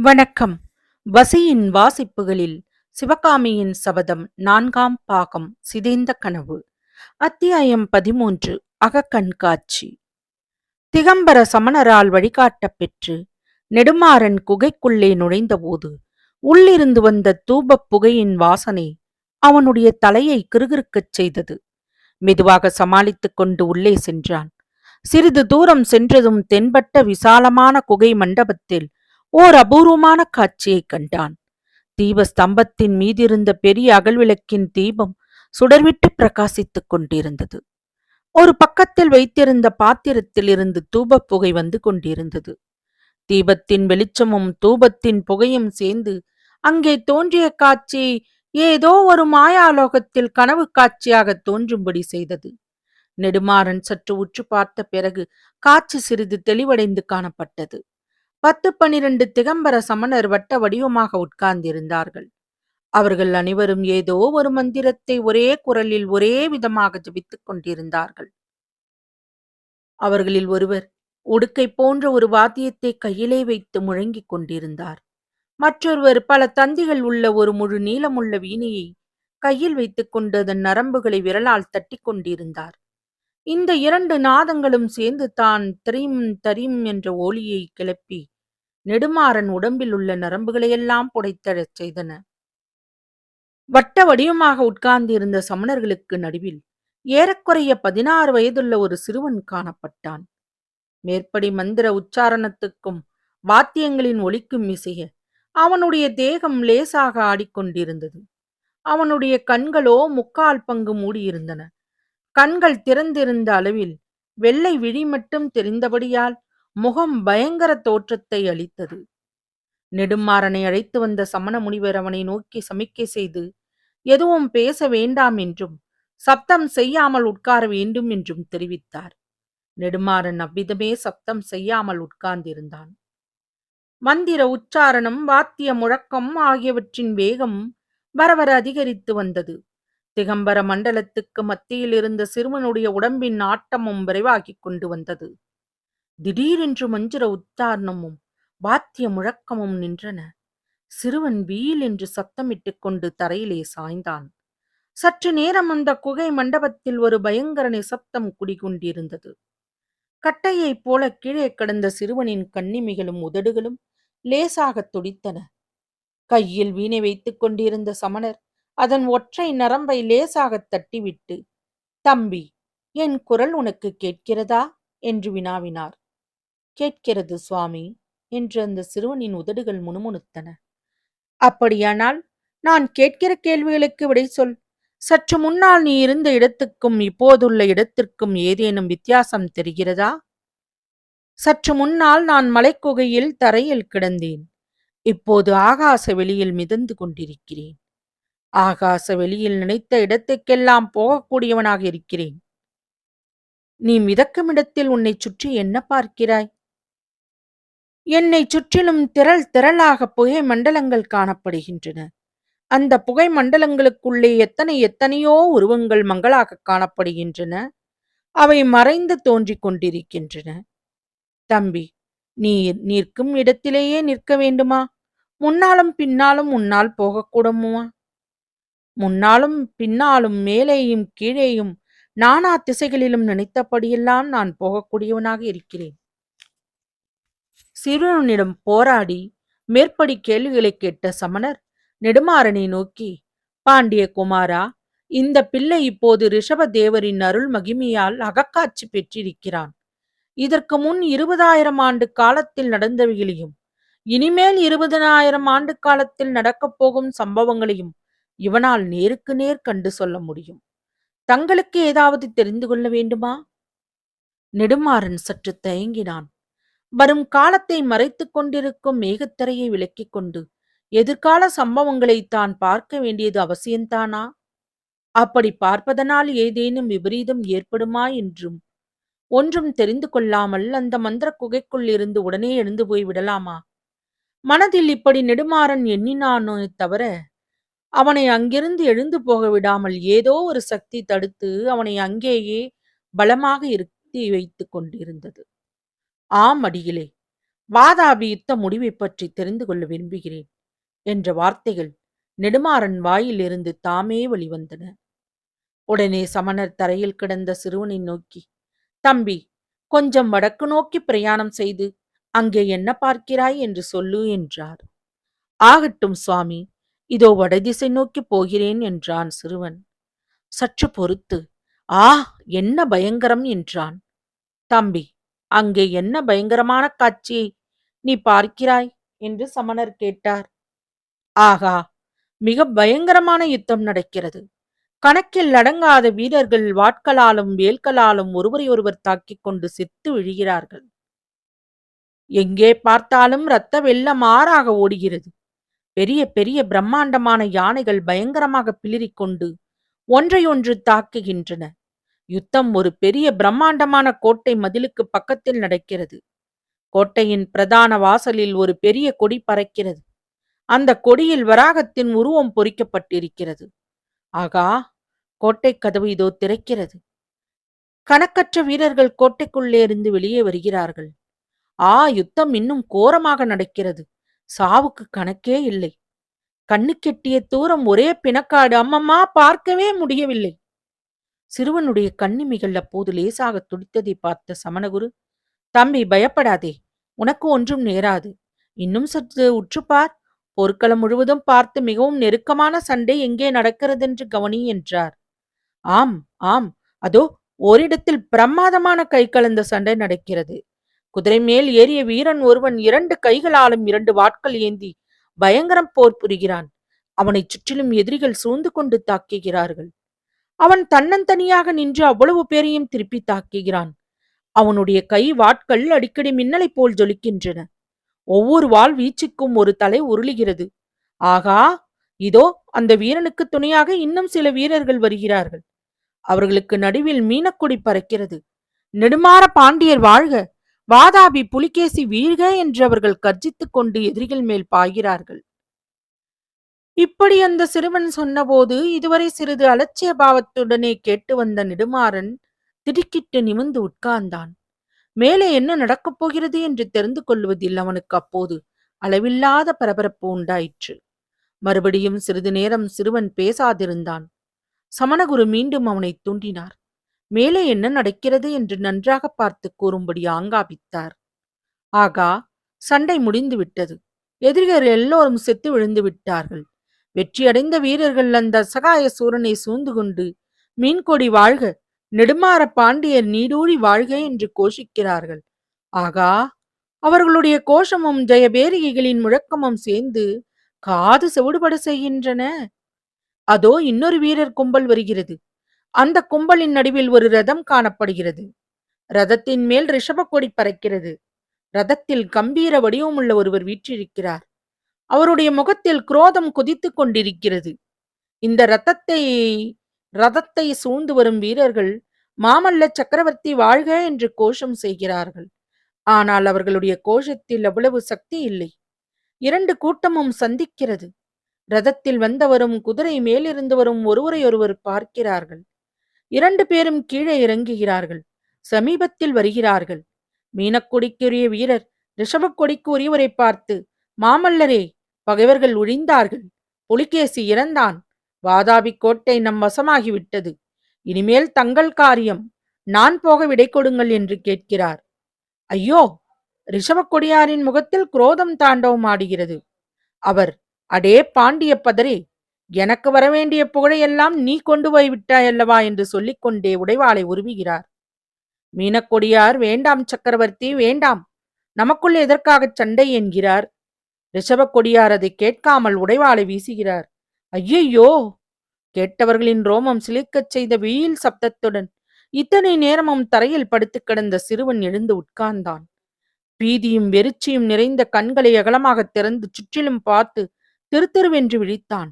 வணக்கம். வசியின் வாசிப்புகளில் சிவகாமியின் சபதம் 4ஆம் பாகம் சிதைந்த கனவு. அத்தியாயம் 13. அகக்கண்காட்சி. திகம்பர சமணரால் வழிகாட்டப் பெற்று நெடுமாறன் குகைக்குள்ளே நுழைந்தபோது உள்ளிருந்து வந்த தூபப் புகையின் வாசனை அவனுடைய தலையை கிறுகிறுக்கச் செய்தது. மெதுவாக சமாளித்துக் கொண்டு உள்ளே சென்றான். சிறிது தூரம் சென்றதும் தென்பட்ட விசாலமான குகை மண்டபத்தில் ஓர் அபூர்வமான காட்சியைக் கண்டான். தீபஸ்தம்பத்தின் மீதிருந்த பெரிய அகல்விளக்கின் தீபம் சுடர்விட்டு பிரகாசித்துக் கொண்டிருந்தது. ஒரு பக்கத்தில் வைத்திருந்த பாத்திரத்தில் இருந்து தூபப் புகை வந்து கொண்டிருந்தது. தீபத்தின் வெளிச்சமும் தூபத்தின் புகையும் சேர்ந்து அங்கே தோன்றிய காட்சி ஏதோ ஒரு மாயாலோகத்தில் கனவு காட்சியாக தோன்றும்படி செய்தது. நெடுமாறன் சற்று உற்று பார்த்த பிறகு காட்சி சிறிது தெளிவடைந்து காணப்பட்டது. 10-12 திகம்பர சமணர் வட்ட வடிவமாக உட்கார்ந்திருந்தார்கள். அவர்கள் அனைவரும் ஏதோ ஒரு மந்திரத்தை ஒரே குரலில் ஒரே விதமாக ஜபித்துக் கொண்டிருந்தார்கள். அவர்களில் ஒருவர் உடுக்கை போன்ற ஒரு வாத்தியத்தை கையிலே வைத்து முழங்கிக் கொண்டிருந்தார். மற்றொருவர் பல தந்திகள் உள்ள ஒரு முழு நீளமுள்ள வீணையை கையில் வைத்துக் கொண்டு அதன் நரம்புகளை விரலால் தட்டி கொண்டிருந்தார். இந்த 2 நாதங்களும் சேர்ந்து தான் திரீம் தரீம் என்ற ஒலியை கிளப்பி நெடுமாறன் உடம்பில் உள்ள நரம்புகளையெல்லாம் புடைத்தழச் செய்தன. வட்ட வடிவமாக உட்கார்ந்திருந்த சமணர்களுக்கு நடுவில் ஏறக்குறைய 16 வயதுள்ள ஒரு சிறுவன் காணப்பட்டான். மேற்படி மந்திர உச்சாரணத்துக்கும் வாத்தியங்களின் ஒலிக்கும் இசைய அவனுடைய தேகம் லேசாக ஆடிக்கொண்டிருந்தது. அவனுடைய கண்களோ 3/4 பங்கு மூடியிருந்தன. கண்கள் திறந்திருந்த அளவில் வெள்ளை விழி மட்டும் தெரிந்தபடியால் முகம் பயங்கர தோற்றத்தை அளித்தது. நெடுமாறனை அழைத்து வந்த சமண முனிவர் அவனை நோக்கி சமிக்கை செய்து எதுவும் பேச வேண்டாம் என்றும் சப்தம் செய்யாமல் உட்கார வேண்டும் என்றும் தெரிவித்தார். நெடுமாறன் அவ்விதமே சப்தம் செய்யாமல் உட்கார்ந்திருந்தான். மந்திர உச்சாரணம், வாத்திய முழக்கம் ஆகியவற்றின் வேகம் வரவர அதிகரித்து வந்தது. திகம்பர மண்டலத்துக்கு மத்தியில் இருந்த சிறுவனுடைய உடம்பின் ஆட்டமும் விரைவாகிக் கொண்டு வந்தது. திடீரென்று மந்திர உச்சாரணமும் வாத்திய முழக்கமும் நின்றன. சிறுவன் வீல் என்று சத்தமிட்டுக் கொண்டு தரையிலே சாய்ந்தான். சற்று நேரம் அந்த குகை மண்டபத்தில் ஒரு பயங்கர நிசப்தம் குடிகொண்டிருந்தது. கட்டையைப் போல கீழே கிடந்த சிறுவனின் கண்ணிமைகளும் உதடுகளும் லேசாக துடித்தன. கையில் வீணை வைத்துக் கொண்டிருந்த சமணர் அதன் ஒற்றை நரம்பை லேசாகத் தட்டிவிட்டு, "தம்பி, என் குரல் உனக்கு கேட்கிறதா?" என்று வினாவினார். "கேட்கிறது சுவாமி" என்று அந்த சிறுவனின் உதடுகள் முணுமுணுத்தன. "அப்படியானால் நான் கேட்கிற கேள்விகளுக்கு விடை சொல். சற்று முன்னால் நீ இருந்த இடத்துக்கும் இப்போதுள்ள இடத்திற்கும் ஏதேனும் வித்தியாசம் தெரிகிறதா?" "சற்று முன்னால் நான் மலைக்குகையில் தரையில் கிடந்தேன். இப்போது ஆகாச வெளியில் மிதந்து கொண்டிருக்கிறேன். ஆகாச வெளியில் நினைத்த இடத்துக்கெல்லாம் போகக்கூடியவனாக இருக்கிறேன்." "நீ மிதக்கும் இடத்தில் உன்னைச் சுற்றி என்ன பார்க்கிறாய்?" "என்னை சுற்றிலும் திரள் திரளாக புகை மண்டலங்கள் காணப்படுகின்றன. அந்த புகை மண்டலங்களுக்குள்ளே எத்தனையோ உருவங்கள் மங்களாக காணப்படுகின்றன. அவை மறைந்து தோன்றிக் கொண்டிருக்கின்றன. தம்பி, நீ நிற்கும் இடத்திலேயே நிற்க வேண்டுமா? முன்னாலும் பின்னாலும் உன்னால் போகக்கூடுமா?" "முன்னாலும் பின்னாலும் மேலேயும் கீழேயும் நானா திசைகளிலும் நினைத்தபடியெல்லாம் நான் போகக்கூடியவனாக இருக்கிறேன்." சிறுவனிடம் போராடி மேற்படி கேள்விகளை கேட்ட சமணர் நெடுமாறனை நோக்கி, "பாண்டிய குமாரா, இந்த பிள்ளை இப்போது ரிஷப தேவரின் அருள் மகிமையால் அகக்காட்சி பெற்றிருக்கிறான். இதற்கு முன் 20,000 ஆண்டு காலத்தில் நடந்தவைகளையும் இனிமேல் 20,000 ஆண்டு காலத்தில் நடக்கப் போகும் சம்பவங்களையும் இவனால் நேருக்கு நேர் கண்டு சொல்ல முடியும். தங்களுக்கு ஏதாவது தெரிந்து கொள்ள வேண்டுமா?" நெடுமாறன் சற்று தயங்கினான். வரும் காலத்தை மறைத்துக் கொண்டிருக்கும் மேகத்திரையை விலக்கிக் கொண்டு எதிர்கால சம்பவங்களை தான் பார்க்க வேண்டியது அவசியம்தானா? அப்படி பார்ப்பதனால் ஏதேனும் விபரீதம் ஏற்படுமா என்றும் ஒன்றும் தெரிந்து கொள்ளாமல் அந்த மந்திர குகைக்குள் இருந்து உடனே எழுந்து போய் விடலாமா? மனதில் இப்படி நெடுமாறன் எண்ணினானோ தவிர அவனை அங்கிருந்து எழுந்து போக விடாமல் ஏதோ ஒரு சக்தி தடுத்து அவனை அங்கேயே பலமாக இருத்தி வைத்துக் கொண்டிருந்தது. "ஆம் அடிகளே, வாதாபி யுத்த முடிவை பற்றி தெரிந்து கொள்ள விரும்புகிறேன் என்ற வார்த்தைகள் நெடுமாறன் வாயிலிருந்து தாமே வெளிவந்தன. உடனே சமணர் தரையில் கிடந்த சிறுவனை நோக்கி, தம்பி, கொஞ்சம் வடக்கு நோக்கி பிரயாணம் செய்து அங்கே என்ன பார்க்கிறாய் என்று சொல்லு என்றார். ஆகட்டும் சுவாமி, இதோ வடதிசை நோக்கி போகிறேன் என்றான் சிறுவன். சற்று பொறுத்து, ஆ, என்ன பயங்கரம் என்றான். தம்பி, அங்கே என்ன பயங்கரமான காட்சியை நீ பார்க்கிறாய் என்று சமணர் கேட்டார். ஆகா, மிக பயங்கரமான யுத்தம் நடக்கிறது. கணக்கில் அடங்காத வீரர்கள் வாட்களாலும் வேல்களாலும் ஒருவரை ஒருவர் தாக்கிக் கொண்டு செத்து விழுகிறார்கள். எங்கே பார்த்தாலும் இரத்த வெள்ளம் ஆறாக ஓடுகிறது. பெரிய பெரிய பிரம்மாண்டமான யானைகள் பயங்கரமாக பிளிரிக்கொண்டு ஒன்றையொன்று தாக்குகின்றன. யுத்தம் ஒரு பெரிய பிரம்மாண்டமான கோட்டை மதிலுக்கு பக்கத்தில் நடக்கிறது. கோட்டையின் பிரதான வாசலில் ஒரு பெரிய கொடி பறக்கிறது. அந்த கொடியில் வராகத்தின் உருவம் பொறிக்கப்பட்டிருக்கிறது. ஆகா, கோட்டை கதவு இதோ திறக்கிறது. கணக்கற்ற வீரர்கள் கோட்டைக்குள்ளே இருந்து வெளியே வருகிறார்கள். யுத்தம் இன்னும் கோரமாக நடக்கிறது. சாவுக்கு கணக்கே இல்லை. கண்ணுக்கெட்டிய தூரம் ஒரே பிணக்காடு. அம்மம்மா, பார்க்கவே முடியவில்லை. சிறுவனுடைய கண்ணிமைகள் அப்போது லேசாக துடித்ததை பார்த்த சமணகுரு, தம்பி, பயப்படாதே, உனக்கு ஒன்றும் நேராது. இன்னும் சற்று உற்றுப்பார். போர்க்களம் முழுவதும் பார்த்து மிகவும் நெருக்கமான சண்டை எங்கே நடக்கிறதென்று கவனி என்றார். ஆம் ஆம், அதோ ஓரிடத்தில் பிரமாதமான கை கலந்த சண்டை நடக்கிறது. குதிரை மேல் ஏறிய வீரன் ஒருவன் 2 கைகளாலும் 2 வாட்கள் ஏந்தி பயங்கரம் போர் புரிகிறான். அவனைச் சுற்றிலும் எதிரிகள் சூழ்ந்து கொண்டு தாக்குகிறார்கள். அவன் தன்னந்தனியாக நின்று அவ்வளவு பேரையும் திருப்பி தாக்குகிறான். அவனுடைய கை வாட்கள் அடிக்கடி மின்னலைப் போல் ஜொலிக்கின்றன. ஒவ்வொரு வாள் வீச்சுக்கும் ஒரு தலை உருளுகிறது. ஆகா, இதோ அந்த வீரனுக்கு துணையாக இன்னும் சில வீரர்கள் வருகிறார்கள். அவர்களுக்கு நடுவில் மீனக்கொடி பறக்கிறது. நெடுமாற பாண்டியர் வாழ்க, வாதாபி புலிகேசி வீழ்க என்று அவர்கள் கர்ஜித்துக் கொண்டு எதிரிகள் மேல் பாய்கிறார்கள். இப்படி அந்த சிறுவன் சொன்னபோது இதுவரை சிறிது அலட்சிய பாவத்துடனே கேட்டு வந்த நெடுமாறன் திடுக்கிட்டு நிமிர்ந்து உட்கார்ந்தான். மேலே என்ன நடக்கப் போகிறது என்று தெரிந்து கொள்வதில் அவனுக்கு அப்போது அளவில்லாத பரபரப்பு உண்டாயிற்று. மறுபடியும் சிறிது நேரம் சிறுவன் பேசாதிருந்தான். சமணகுரு மீண்டும் அவனை தூண்டினார். மேலே என்ன நடக்கிறது என்று நன்றாக பார்த்து கூறும்படி ஆங்காபித்தார். ஆகா, சண்டை முடிந்து விட்டது. எதிரிகள் எல்லோரும் செத்து விழுந்து விட்டார்கள். வெற்றியடைந்த வீரர்கள் அந்த சகாய சூரனை சூழ்ந்து கொண்டு மீன்கொடி வாழ்க, நெடுமாற பாண்டியர் நீடூழி வாழ்க என்று கோஷிக்கிறார்கள். ஆகா, அவர்களுடைய கோஷமும் ஜெயபேரிகைகளின் முழக்கமும் சேர்ந்து காது செவிடுபட செய்கின்றன. அதோ இன்னொரு வீரர் கும்பல் வருகிறது. அந்த கும்பலின் நடுவில் ஒரு ரதம் காணப்படுகிறது. ரதத்தின் மேல் ரிஷப கொடி பறக்கிறது. ரதத்தில் கம்பீர வடிவமுள்ள ஒருவர் வீற்றிருக்கிறார். அவருடைய முகத்தில் குரோதம் கொதித்துக் கொண்டிருக்கிறது. இந்த ரதத்தை சூழ்ந்து வரும் வீரர்கள் மாமல்ல சக்கரவர்த்தி வாழ்க என்று கோஷம் செய்கிறார்கள். ஆனால் அவர்களுடைய கோஷத்தில் அவ்வளவு சக்தி இல்லை. 2 கூட்டமும் சந்திக்கிறது. ரதத்தில் வந்தவரும் குதிரை மேலிருந்து வரும் ஒருவரையொருவர் பார்க்கிறார்கள். 2 பேரும் கீழே இறங்குகிறார்கள். சமீபத்தில் வருகிறார்கள். மீனக்கொடிக்குரிய வீரர் ரிஷபக்கொடிக்கு உரியவரை பார்த்து, மாமல்லரே, பகைவர்கள் ஒழிந்தார்கள். புலிகேசி இறந்தான். வாதாபி கோட்டை நம் வசமாகிவிட்டது. இனிமேல் தங்கள் காரியம். நான் போக விடை கொடுங்கள் என்று கேட்கிறார். ஐயோ! ரிஷபக்கொடியாரின் முகத்தில் குரோதம் தாண்டவம் ஆடுகிறது. அவர், அடே பாண்டிய பதரே, எனக்கு வரவேண்டிய புகழையெல்லாம் நீ கொண்டு போய் விட்டாயல்லவா என்று சொல்லிக்கொண்டே உடைவாளை உருவுகிறார். மீனக்கொடியார், வேண்டாம் சக்கரவர்த்தி, வேண்டாம், நமக்குள் எதற்காகச் சண்டை என்கிறார். ரிஷபக்கொடியார் அதை கேட்காமல் உடைவாளை வீசுகிறார். ஐயையோ! கேட்டவர்களின் ரோமம் சிலிர்க்கச் செய்த வீல் சப்தத்துடன் இத்தனை நேரமும் தரையில் படுத்து கிடந்த சிறுவன் எழுந்து உட்கார்ந்தான். பீதியும் வெறிச்சியும் நிறைந்த கண்களை அகலமாக திறந்து சுற்றிலும் பார்த்து திருத்திருவென்று விழித்தான்.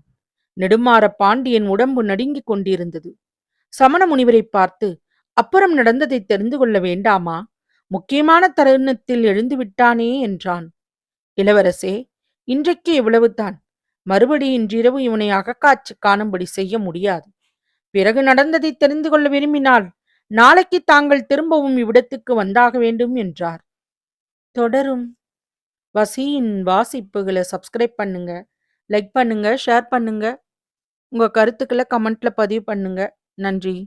நெடுமாற பாண்டியன் உடம்பு நடுங்கிக் கொண்டிருந்தது. சமண முனிவரை பார்த்து, அப்புறம் நடந்ததை தெரிந்து கொள்ள வேண்டாமா? முக்கியமான தருணத்தில் எழுந்து விட்டானே என்றான். இளவரசே, இன்றைக்கு இவ்வளவுதான். மறுபடி இன்றிரவு இவனை அகக்காட்சி காணும்படி செய்ய முடியாது. பிறகு நடந்ததை தெரிந்து கொள்ள விரும்பினால் நாளைக்கு தாங்கள் திரும்பவும் இவ்விடத்துக்கு வந்தாக வேண்டும் என்றார். தொடரும். வசியின் வாசிப்புகள சப்ஸ்கிரைப் பண்ணுங்க. லைக் பண்ணுங்க, ஷேர் பண்ணுங்க. உங்க கருத்துக்கள கமெண்ட்ல பதிவு பண்ணுங்க. நன்றி.